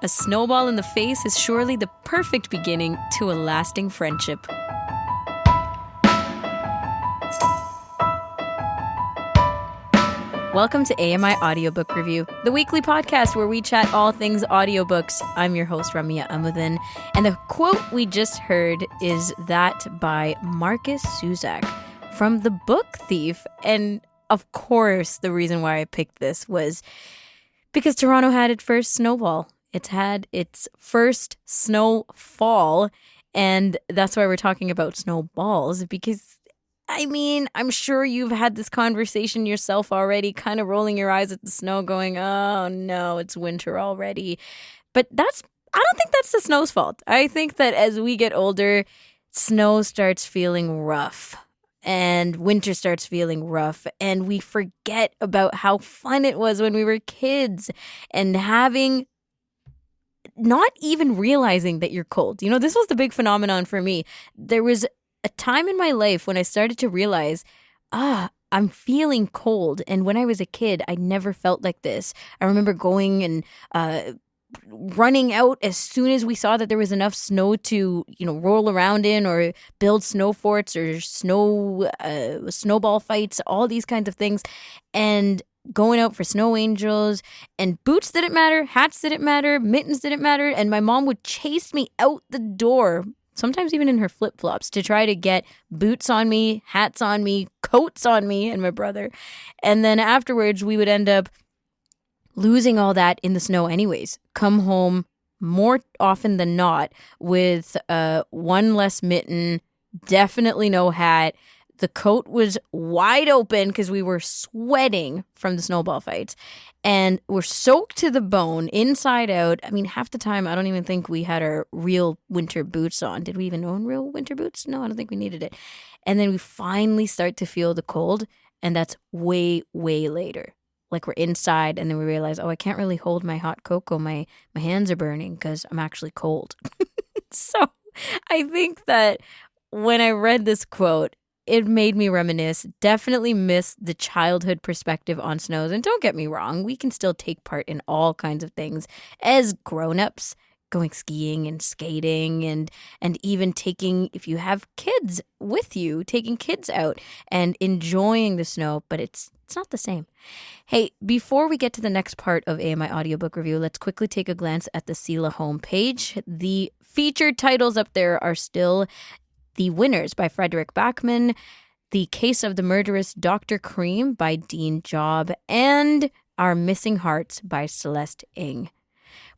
A snowball in the face is surely the perfect beginning to a lasting friendship. Welcome to AMI Audiobook Review, the weekly podcast where we chat all things audiobooks. I'm your host, Rhianna McGregor, and the quote we just heard is that by Marcus Zusak from The Book Thief. And of course, the reason why I picked this was because Toronto had its first snowball. It's had its first snowfall, and that's why we're talking about snowballs, because I'm sure you've had this conversation yourself already, kind of rolling your eyes at the snow going, oh no, it's winter already. But I don't think that's the snow's fault. I think that as we get older, snow starts feeling rough and winter starts feeling rough, and we forget about how fun it was when we were kids and not even realizing that you're cold. You know, this was the big phenomenon for me. There was a time in my life when I started to realize, I'm feeling cold. And when I was a kid, I never felt like this. I remember going and running out as soon as we saw that there was enough snow to, roll around in or build snow forts or snowball fights, all these kinds of things. And going out for snow angels, and boots didn't matter, hats didn't matter, mittens didn't matter. And my mom would chase me out the door, sometimes even in her flip-flops, to try to get boots on me, hats on me, coats on me and my brother. And then afterwards, we would end up losing all that in the snow anyways. Come home more often than not with one less mitten, definitely no hat. The coat was wide open because we were sweating from the snowball fights, and we're soaked to the bone, inside out. Half the time, I don't even think we had our real winter boots on. Did we even own real winter boots? No, I don't think we needed it. And then we finally start to feel the cold, and that's way, way later. Like we're inside, and then we realize, I can't really hold my hot cocoa. My hands are burning because I'm actually cold. So I think that when I read this quote, it made me reminisce, definitely miss the childhood perspective on snows. And don't get me wrong, we can still take part in all kinds of things as grown-ups, going skiing and skating and even taking, if you have kids with you, taking kids out and enjoying the snow, but it's not the same. Hey, before we get to the next part of AMI Audiobook Review, let's quickly take a glance at the CELA homepage. The featured titles up there are still The Winners by Frederick Backman, The Case of the Murderous Dr. Cream by Dean Job, and Our Missing Hearts by Celeste Ng.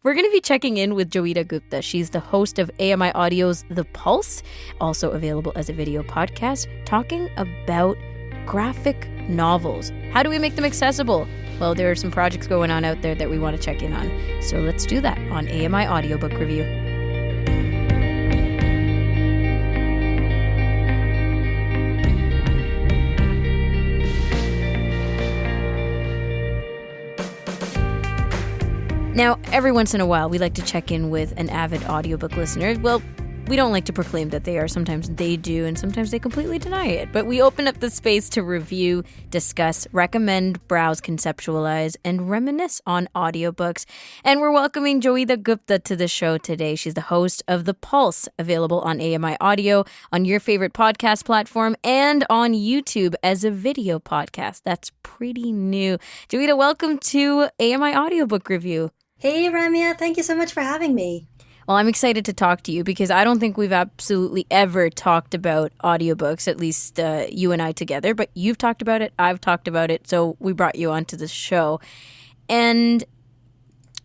We're going to be checking in with Joeita Gupta. She's the host of AMI Audio's The Pulse, also available as a video podcast, talking about graphic novels. How do we make them accessible? Well, there are some projects going on out there that we want to check in on. So let's do that on AMI Audiobook Review. Now, every once in a while, we like to check in with an avid audiobook listener. Well, we don't like to proclaim that they are. Sometimes they do, and sometimes they completely deny it. But we open up the space to review, discuss, recommend, browse, conceptualize, and reminisce on audiobooks. And we're welcoming Joeita Gupta to the show today. She's the host of The Pulse, available on AMI Audio, on your favorite podcast platform, and on YouTube as a video podcast. That's pretty new. Joeita, welcome to AMI Audiobook Review. Hey, Ramya. Thank you so much for having me. Well, I'm excited to talk to you because I don't think we've absolutely ever talked about audiobooks, at least you and I together. But you've talked about it, I've talked about it, so we brought you onto the show. And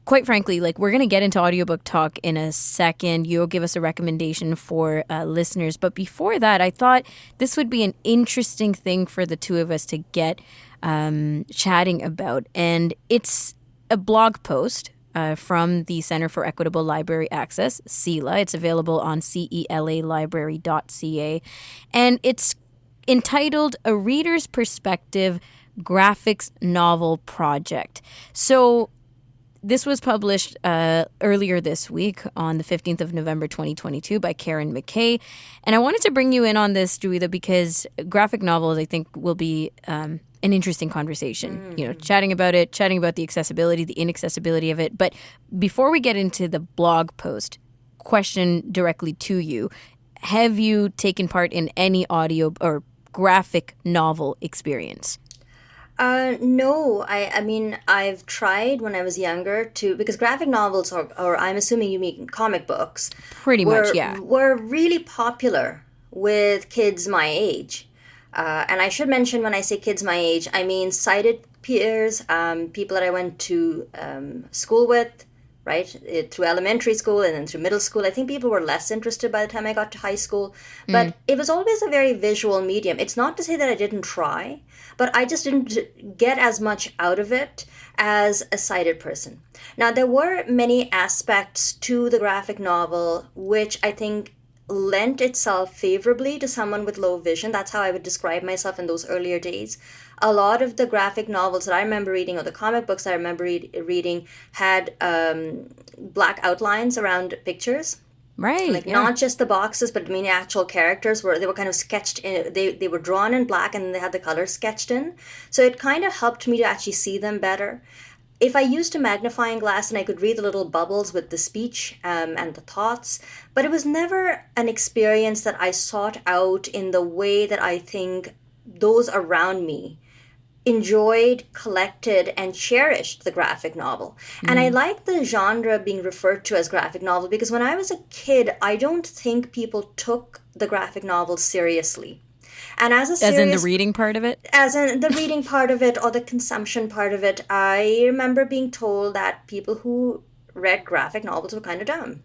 quite frankly, we're going to get into audiobook talk in a second. You'll give us a recommendation for listeners. But before that, I thought this would be an interesting thing for the two of us to get chatting about. And it's a blog post from the Center for Equitable Library Access, CELA. It's available on celalibrary.ca. And it's entitled A Reader's Perspective Graphics Novel Project. So this was published earlier this week on the 15th of November, 2022 by Karen McKay. And I wanted to bring you in on this, Joeita, because graphic novels, I think, will be an interesting conversation, chatting about it, chatting about the accessibility, the inaccessibility of it. But before we get into the blog post, question directly to you. Have you taken part in any audio or graphic novel experience? No, I mean, I've tried when I was younger because graphic novels, or I'm assuming you mean comic books, Pretty much, yeah. were really popular with kids my age. And I should mention when I say kids my age, I mean sighted peers, people that I went to school with, right, through elementary school and then through middle school. I think people were less interested by the time I got to high school. But it was always a very visual medium. It's not to say that I didn't try, but I just didn't get as much out of it as a sighted person. Now, there were many aspects to the graphic novel which I think lent itself favorably to someone with low vision. That's how I would describe myself in those earlier days. A lot of the graphic novels that I remember reading, or the comic books I remember reading, had black outlines around pictures. Right. Like not just the boxes, but I mean actual characters they were kind of sketched in. They were drawn in black and they had the colors sketched in. So it kind of helped me to actually see them better. If I used a magnifying glass and I could read the little bubbles with the speech and the thoughts, but it was never an experience that I sought out in the way that I think those around me enjoyed, collected, and cherished the graphic novel. And I like the genre being referred to as graphic novel because when I was a kid, I don't think people took the graphic novel seriously. And as in the reading part of it? As in the reading part of it or the consumption part of it, I remember being told that people who read graphic novels were kind of dumb.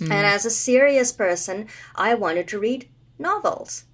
And as a serious person, I wanted to read novels.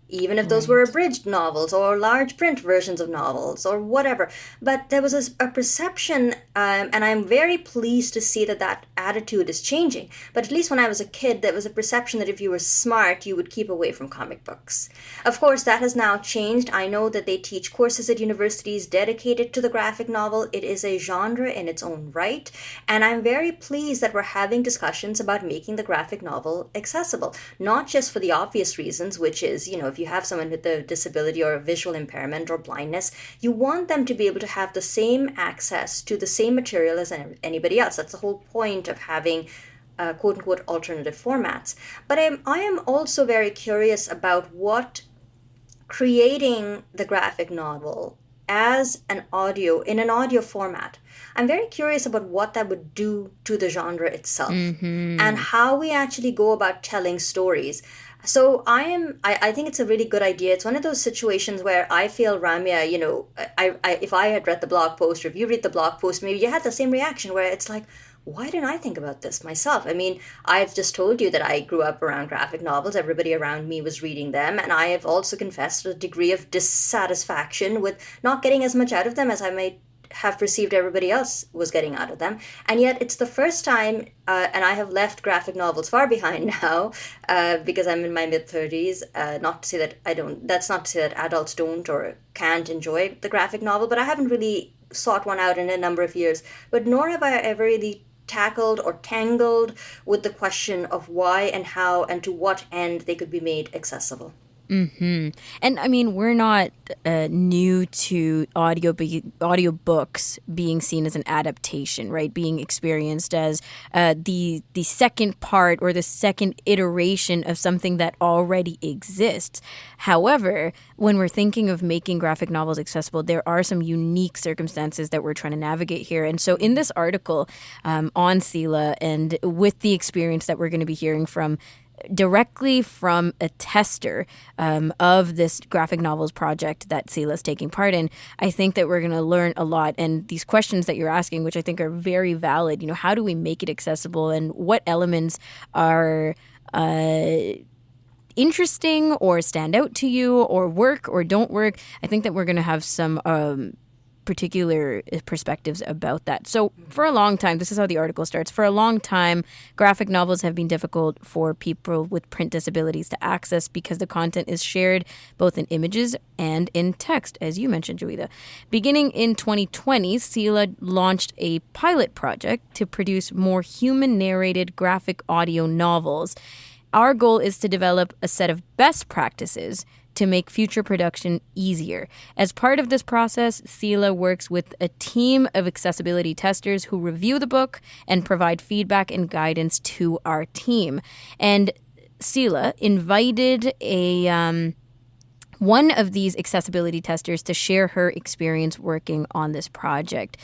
Even if those were abridged novels or large print versions of novels or whatever. But there was a perception, and I'm very pleased to see that attitude is changing. But at least when I was a kid, there was a perception that if you were smart, you would keep away from comic books. Of course, that has now changed. I know that they teach courses at universities dedicated to the graphic novel. It is a genre in its own right. And I'm very pleased that we're having discussions about making the graphic novel accessible. Not just for the obvious reasons, which is, if you have someone with a disability or a visual impairment or blindness, you want them to be able to have the same access to the same material as anybody else. That's the whole point of having quote-unquote alternative formats. But I am also very curious about what creating the graphic novel as in an audio format. I'm very curious about what that would do to the genre itself and how we actually go about telling stories. So I think it's a really good idea. It's one of those situations where I feel, Ramya, if I had read the blog post, or if you read the blog post, maybe you had the same reaction where it's like, why didn't I think about this myself? I mean, I've just told you that I grew up around graphic novels. Everybody around me was reading them. And I have also confessed a degree of dissatisfaction with not getting as much out of them as I might have perceived everybody else was getting out of them. And yet it's the first time, and I have left graphic novels far behind now because I'm in my mid-30s. Not to say that that's not to say that adults don't or can't enjoy the graphic novel, but I haven't really sought one out in a number of years. But nor have I ever really tackled or tangled with the question of why and how and to what end they could be made accessible. And I mean, we're not new to audiobooks being seen as an adaptation, right? Being experienced as the second part or the second iteration of something that already exists. However, when we're thinking of making graphic novels accessible, there are some unique circumstances that we're trying to navigate here. And so in this article on CELA, and with the experience that we're going to be hearing from directly from a tester of this graphic novels project that CELA is taking part in, I think that we're going to learn a lot. And these questions that you're asking, which I think are very valid, how do we make it accessible and what elements are interesting or stand out to you or work or don't work? I think that we're going to have some particular perspectives about that. So for a long time, this is how the article starts. For a long time, graphic novels have been difficult for people with print disabilities to access because the content is shared both in images and in text, as you mentioned, Joeita. Beginning in 2020, CELA launched a pilot project to produce more human-narrated graphic audio novels. Our goal is to develop a set of best practices to make future production easier. As part of this process, CELA works with a team of accessibility testers who review the book and provide feedback and guidance to our team. And CELA invited one of these accessibility testers to share her experience working on this project.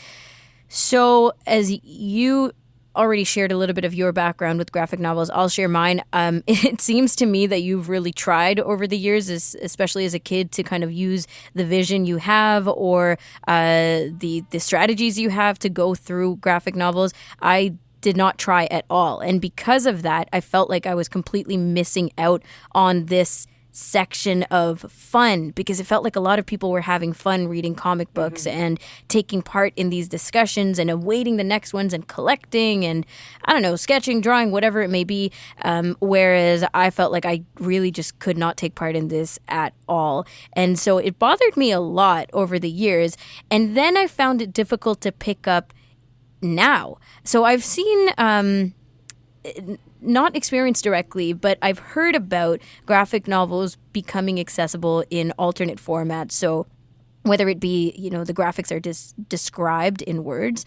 So as you already shared a little bit of your background with graphic novels, I'll share mine. It seems to me that you've really tried over the years, especially as a kid, to kind of use the vision you have or the strategies you have to go through graphic novels. I did not try at all. And because of that, I felt like I was completely missing out on this section of fun, because it felt like a lot of people were having fun reading comic books and taking part in these discussions and awaiting the next ones and collecting and, I don't know, sketching, drawing, whatever it may be. Whereas I felt like I really just could not take part in this at all. And so it bothered me a lot over the years. And then I found it difficult to pick up now. So I've seen not experienced directly, but I've heard about graphic novels becoming accessible in alternate formats. So whether it be, the graphics are described in words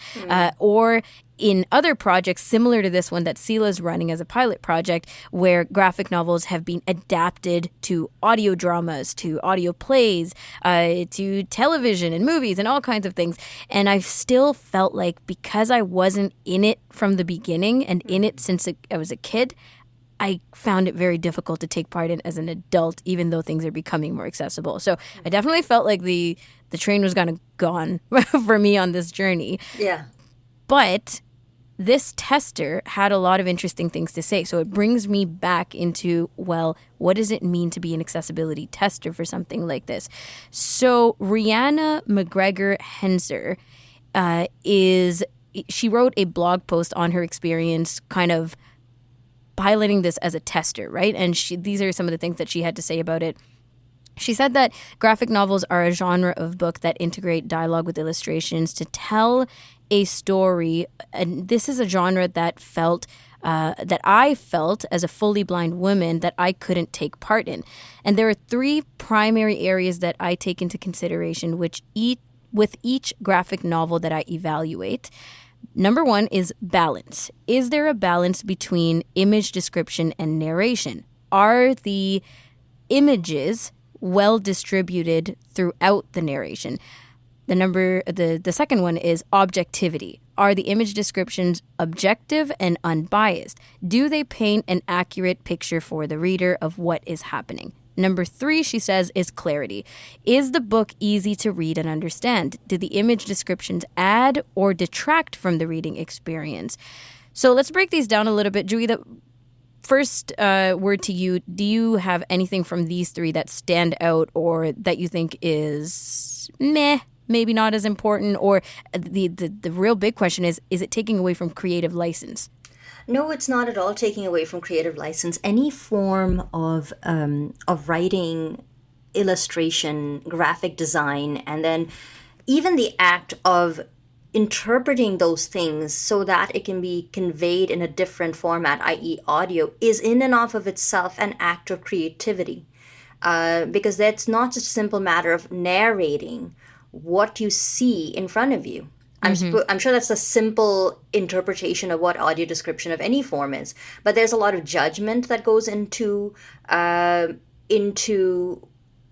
or in other projects similar to this one that CELA is running as a pilot project, where graphic novels have been adapted to audio dramas, to audio plays, to television and movies and all kinds of things. And I still felt like, because I wasn't in it from the beginning and in it since I was a kid, I found it very difficult to take part in as an adult, even though things are becoming more accessible. So I definitely felt like the train was kind of gone for me on this journey. Yeah. But this tester had a lot of interesting things to say. So it brings me back into, well, what does it mean to be an accessibility tester for something like this? So Rhianna McGregor Hajzer she wrote a blog post on her experience kind of piloting this as a tester, right? And these are some of the things that she had to say about it. She said that graphic novels are a genre of book that integrate dialogue with illustrations to tell a story. And this is a genre that I felt as a fully blind woman that I couldn't take part in. And there are three primary areas that I take into consideration with each graphic novel that I evaluate. Number one is balance. Is there a balance between image description and narration? Are the images well distributed throughout the narration? The second one is objectivity. Are the image descriptions objective and unbiased? Do they paint an accurate picture for the reader of what is happening? Number three, she says, is clarity. Is the book easy to read and understand? Do the image descriptions add or detract from the reading experience? So let's break these down a little bit. Joeita, first word to you. Do you have anything from these three that stand out or that you think is meh, maybe not as important? Or the real big question is it taking away from creative license? No, it's not at all taking away from creative license. Any form of writing, illustration, graphic design, and then even the act of interpreting those things so that it can be conveyed in a different format, i.e. audio, is in and of itself an act of creativity. Because that's not just a simple matter of narrating what you see in front of you. I'm sure that's a simple interpretation of what audio description of any form is, but there's a lot of judgment that goes into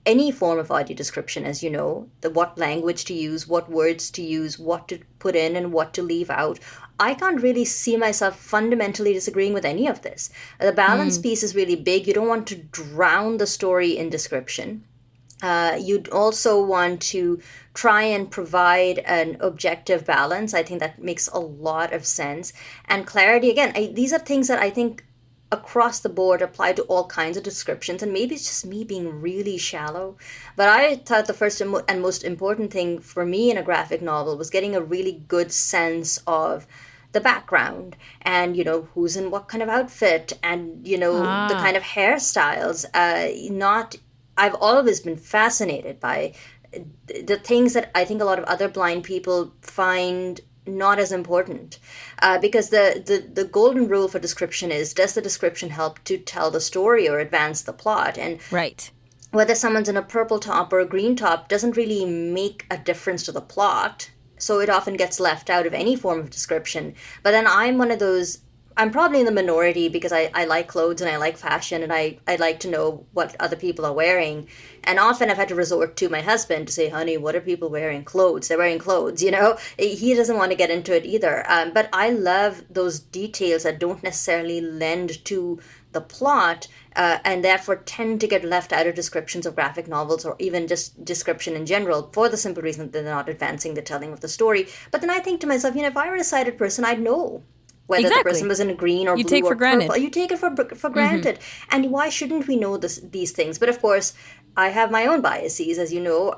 any form of audio description, as you know, what language to use, what words to use, what to put in and what to leave out. I can't really see myself fundamentally disagreeing with any of this. The balance piece is really big. You don't want to drown the story in description. You'd also want to try and provide an objective balance. I think that makes a lot of sense. And clarity, again, these are things that I think across the board apply to all kinds of descriptions. And maybe it's just me being really shallow. But I thought the first and most important thing for me in a graphic novel was getting a really good sense of the background and, who's in what kind of outfit and, the kind of hairstyles. I've always been fascinated by the things that I think a lot of other blind people find not as important. Because the golden rule for description is, does the description help to tell the story or advance the plot? And right. whether someone's in a purple top or a green top doesn't really make a difference to the plot. So it often gets left out of any form of description. But then I'm one of those, I'm probably in the minority because I like clothes and I like fashion and I like to know what other people are wearing. And often I've had to resort to my husband to say, honey, what are people wearing? Clothes. They're wearing clothes, you know? He doesn't want to get into it either. But I love those details that don't necessarily lend to the plot, and therefore tend to get left out of descriptions of graphic novels or even just description in general for the simple reason that they're not advancing the telling of the story. But then I think to myself, if I were a sighted person, I'd know whether the person was in a green or you blue take or for granted. purple. You take it for granted. And why shouldn't we know these things? But of course, I have my own biases, as you know.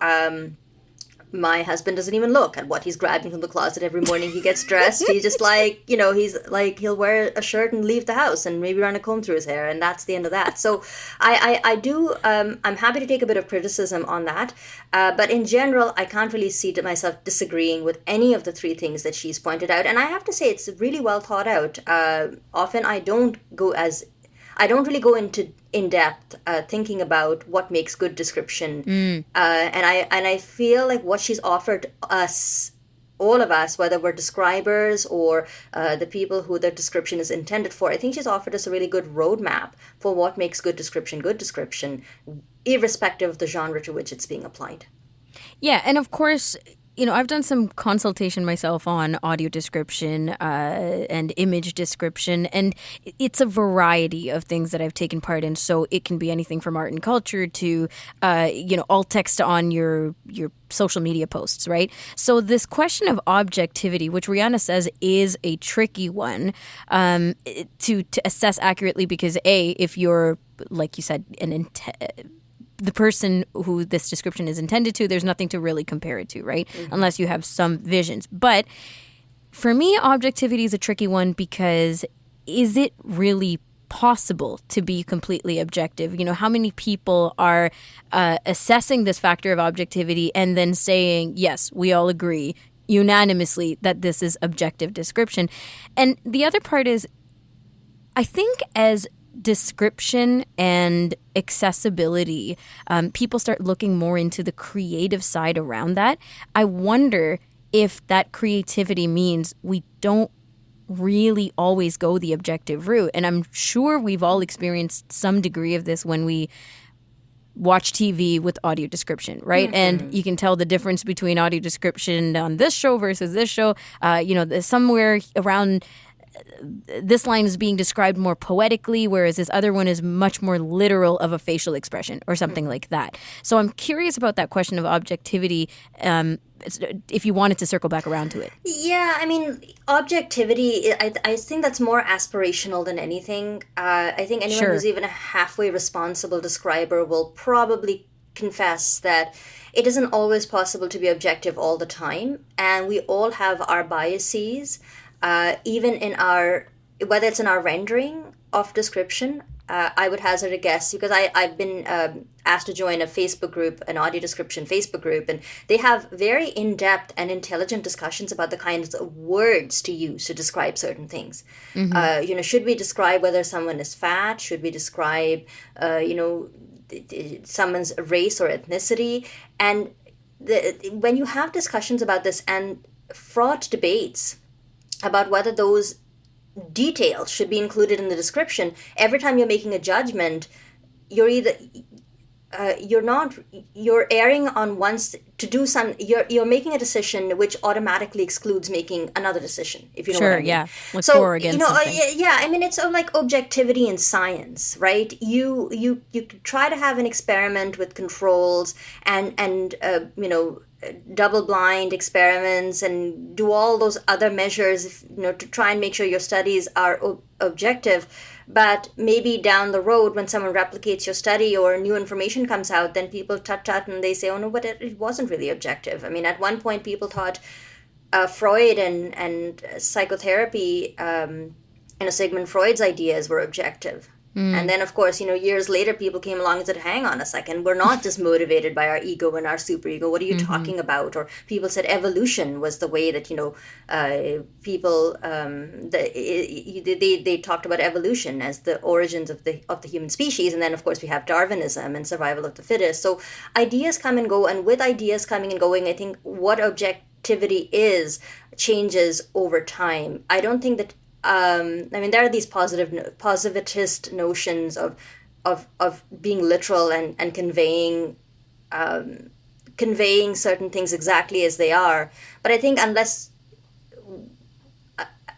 My husband doesn't even look at what he's grabbing from the closet every morning he gets dressed. He's just like, he's like, he'll wear a shirt and leave the house and maybe run a comb through his hair, and that's the end of that. So I do, I'm happy to take a bit of criticism on that. But in general, I can't really see myself disagreeing with any of the three things that she's pointed out. And I have to say, it's really well thought out. Often I don't really go into in depth thinking about what makes good description, and I feel like what she's offered us, all of us, whether we're describers or the people who the description is intended for, I think she's offered us a really good roadmap for what makes good description, irrespective of the genre to which it's being applied. Yeah, and of course, I've done some consultation myself on audio description and image description, and it's a variety of things that I've taken part in. So it can be anything from art and culture to, alt text on your social media posts, right? So this question of objectivity, which Rhianna says is a tricky one to assess accurately, because if you're, like you said, the person who this description is intended to, there's nothing to really compare it to, right? Unless you have some visions. But for me, objectivity is a tricky one, because is it really possible to be completely objective? How many people are assessing this factor of objectivity and then saying, yes, we all agree unanimously that this is objective description? And the other part is, I think as description and accessibility, people start looking more into the creative side around that. I wonder if that creativity means we don't really always go the objective route. And I'm sure we've all experienced some degree of this when we watch TV with audio description, right? And you can tell the difference between audio description on this show versus this show. Somewhere around this line is being described more poetically, whereas this other one is much more literal of a facial expression or something like that. So I'm curious about that question of objectivity, if you wanted to circle back around to it. Yeah, I mean, objectivity, I think that's more aspirational than anything. I think anyone who's even a halfway responsible describer will probably confess that it isn't always possible to be objective all the time, and we all have our biases. Even in whether it's in our rendering of description, I would hazard a guess, because I've been asked to join a Facebook group, an audio description Facebook group, and they have very in-depth and intelligent discussions about the kinds of words to use to describe certain things. Should we describe whether someone is fat? Should we describe, someone's race or ethnicity? And when you have discussions about this and fraught debates about whether those details should be included in the description, every time you're making a judgment, you're either you're erring on you're making a decision which automatically excludes making another decision, if you know what I mean. Yeah, like for or against something. I mean, it's like objectivity in science, right? You try to have an experiment with controls and double-blind experiments and do all those other measures, to try and make sure your studies are objective. But maybe down the road, when someone replicates your study or new information comes out, then people tut-tut and they say, oh no, but it wasn't really objective. I mean, at one point people thought Freud and psychotherapy, Sigmund Freud's ideas were objective. And then, of course, years later, people came along and said, hang on a second, we're not just motivated by our ego and our superego. What are you talking about? Or people said evolution was the way that, people, they talked about evolution as the origins of the human species. And then, of course, we have Darwinism and survival of the fittest. So ideas come and go. And with ideas coming and going, I think what objectivity is changes over time. I don't think that there are these positivist notions of being literal and conveying certain things exactly as they are. But I think unless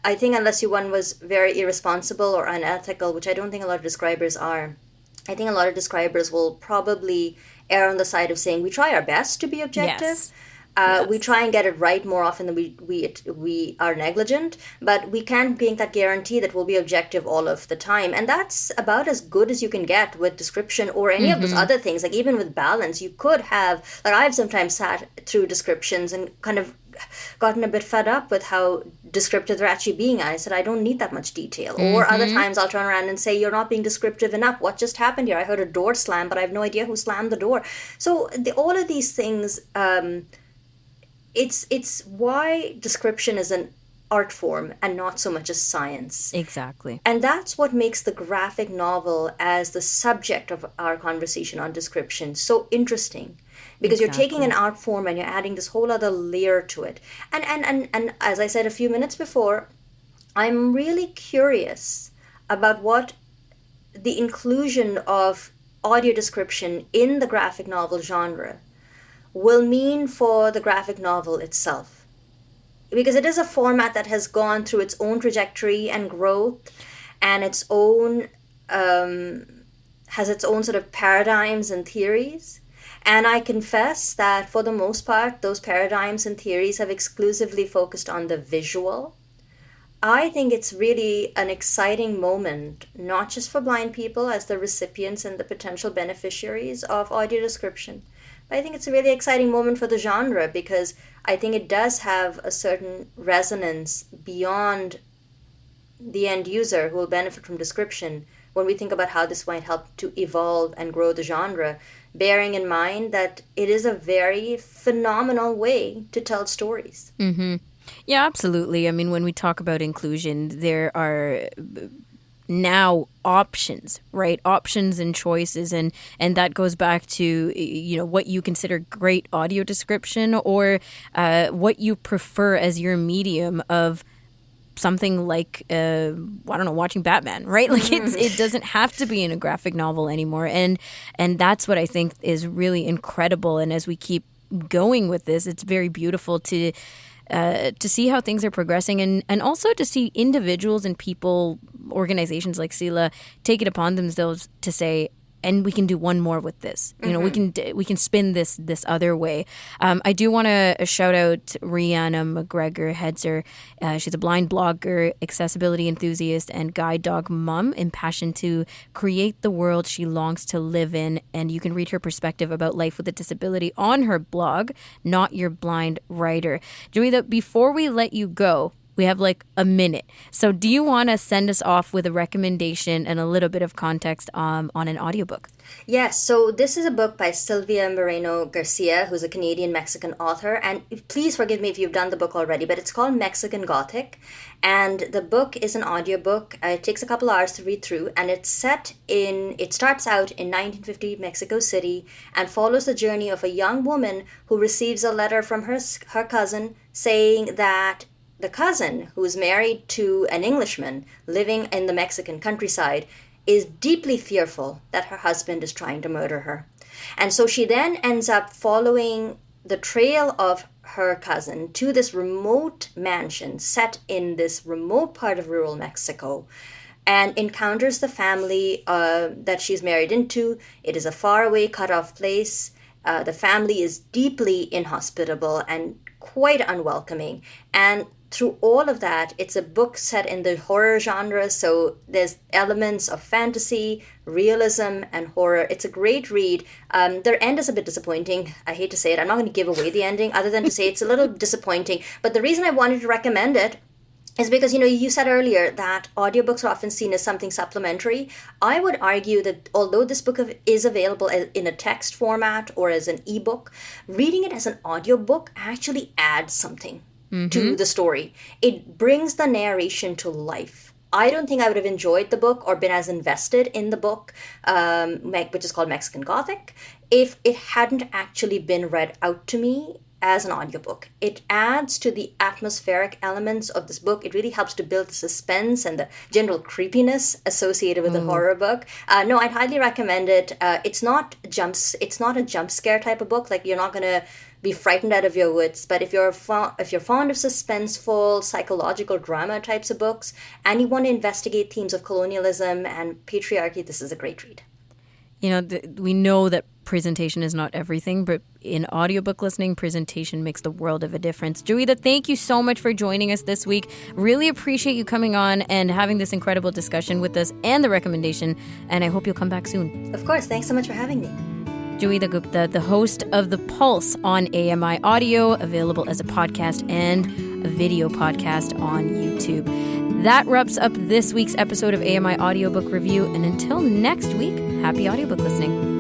one was very irresponsible or unethical, which I don't think a lot of describers are, I think a lot of describers will probably err on the side of saying we try our best to be objective. Yes. We try and get it right more often than we are negligent, but we can't make that guarantee that we'll be objective all of the time. And that's about as good as you can get with description or any of those other things. Like even with balance, you could have, like I've sometimes sat through descriptions and kind of gotten a bit fed up with how descriptive they're actually being. I said, I don't need that much detail. Or other times I'll turn around and say, you're not being descriptive enough. What just happened here? I heard a door slam, but I have no idea who slammed the door. So all of these things... It's why description is an art form and not so much a science. Exactly. And that's what makes the graphic novel as the subject of our conversation on description so interesting. Because you're taking an art form and you're adding this whole other layer to it. And as I said a few minutes before, I'm really curious about what the inclusion of audio description in the graphic novel genre will mean for the graphic novel itself. Because it is a format that has gone through its own trajectory and growth and its own has its own sort of paradigms and theories. And I confess that for the most part, those paradigms and theories have exclusively focused on the visual. I think it's really an exciting moment, not just for blind people as the recipients and the potential beneficiaries of audio description, but I think it's a really exciting moment for the genre because I think it does have a certain resonance beyond the end user who will benefit from description when we think about how this might help to evolve and grow the genre, bearing in mind that it is a very phenomenal way to tell stories. Yeah, absolutely. I mean, when we talk about inclusion, there are now options, right? Options and choices, and that goes back to what you consider great audio description or what you prefer as your medium of something like I don't know, watching Batman, right? Like it doesn't have to be in a graphic novel anymore, and that's what I think is really incredible. And as we keep going with this, it's very beautiful to see how things are progressing and also to see individuals and people, organizations like CELA take it upon themselves to say, and we can do one more with this. We can spin this other way. I do want to shout out Rhianna McGregor Hajzer. She's a blind blogger, accessibility enthusiast, and guide dog mom, impassioned to create the world she longs to live in. And you can read her perspective about life with a disability on her blog, Not Your Blind Writer. Joeita, before we let you go, we have like a minute. So do you want to send us off with a recommendation and a little bit of context on an audiobook? Yes, so this is a book by Silvia Moreno Garcia, who's a Canadian-Mexican author. And please forgive me if you've done the book already, but it's called Mexican Gothic. And the book is an audiobook. It takes a couple hours to read through. And it starts out in 1950 Mexico City and follows the journey of a young woman who receives a letter from her cousin saying that the cousin, who is married to an Englishman living in the Mexican countryside, is deeply fearful that her husband is trying to murder her. And so she then ends up following the trail of her cousin to this remote mansion set in this remote part of rural Mexico and encounters the family that she's married into. It is a faraway, cut-off place. The family is deeply inhospitable and quite unwelcoming. And through all of that, it's a book set in the horror genre, so there's elements of fantasy, realism, and horror. It's a great read. Their end is a bit disappointing. I hate to say it. I'm not going to give away the ending, other than to say it's a little disappointing. But the reason I wanted to recommend it is because, you said earlier that audiobooks are often seen as something supplementary. I would argue that although this book is available in a text format or as an ebook, reading it as an audiobook actually adds something to the story. It brings the narration to life. I don't think I would have enjoyed the book or been as invested in the book, which is called Mexican Gothic, if it hadn't actually been read out to me as an audiobook. It adds to the atmospheric elements of this book. It really helps to build the suspense and the general creepiness associated with a horror book. No, I'd highly recommend it. It's not a jump scare type of book. Like, you're not gonna be frightened out of your wits. But if you're fond of suspenseful psychological drama types of books, and you want to investigate themes of colonialism and patriarchy, this is a great read. We know that presentation is not everything, but in audiobook listening, presentation makes the world of a difference. Joeita, thank you so much for joining us this week. Really appreciate you coming on and having this incredible discussion with us and the recommendation, and I hope you'll come back soon. Of course. Thanks so much for having me. Joeita Gupta, the host of The Pulse on AMI Audio, available as a podcast and a video podcast on YouTube. That wraps up this week's episode of AMI Audiobook Review, and until next week, happy audiobook listening.